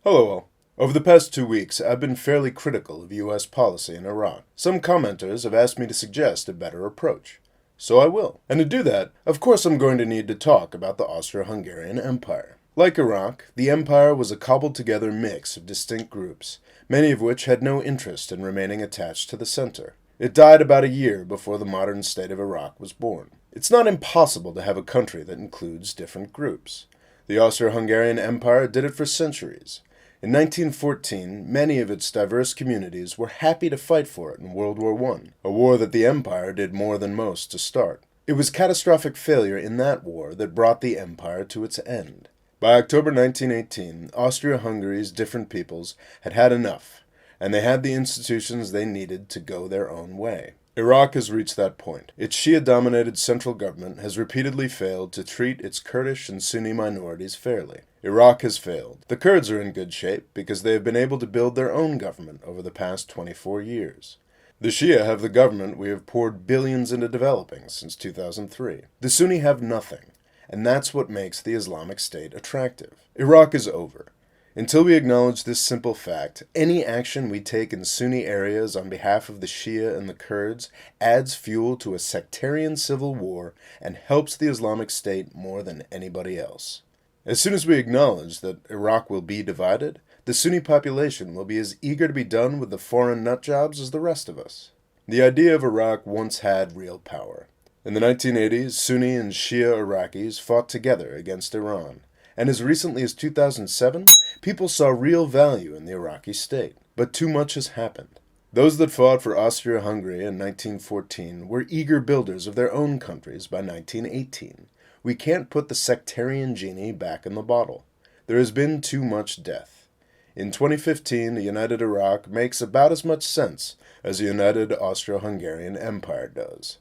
Hello all. Over the past 2 weeks, I've been fairly critical of US policy in Iraq. Some commenters have asked me to suggest a better approach. So I will. And to do that, of course I'm going to need to talk about the Austro-Hungarian Empire. Like Iraq, the empire was a cobbled-together mix of distinct groups, many of which had no interest in remaining attached to the center. It died about a year before the modern state of Iraq was born. It's not impossible to have a country that includes different groups. The Austro-Hungarian Empire did it for centuries. In 1914, many of its diverse communities were happy to fight for it in World War I, a war that the empire did more than most to start. It was catastrophic failure in that war that brought the empire to its end. By October 1918, Austria-Hungary's different peoples had had enough, and they had the institutions they needed to go their own way. Iraq has reached that point. Its Shia-dominated central government has repeatedly failed to treat its Kurdish and Sunni minorities fairly. Iraq has failed. The Kurds are in good shape because they have been able to build their own government over the past 24 years. The Shia have the government we have poured billions into developing since 2003. The Sunni have nothing, and that's what makes the Islamic State attractive. Iraq is over. Until we acknowledge this simple fact, any action we take in Sunni areas on behalf of the Shia and the Kurds adds fuel to a sectarian civil war and helps the Islamic State more than anybody else. As soon as we acknowledge that Iraq will be divided, the Sunni population will be as eager to be done with the foreign nutjobs as the rest of us. The idea of Iraq once had real power. In the 1980s, Sunni and Shia Iraqis fought together against Iran. And as recently as 2007, people saw real value in the Iraqi state. But too much has happened. Those that fought for Austria-Hungary in 1914 were eager builders of their own countries by 1918. We can't put the sectarian genie back in the bottle. There has been too much death. In 2015, a united Iraq makes about as much sense as a united Austro-Hungarian Empire does.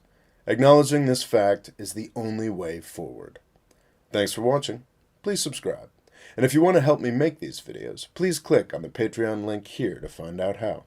Acknowledging this fact is the only way forward. Thanks for watching. Please subscribe. And if you want to help me make these videos, please click on the Patreon link here to find out how.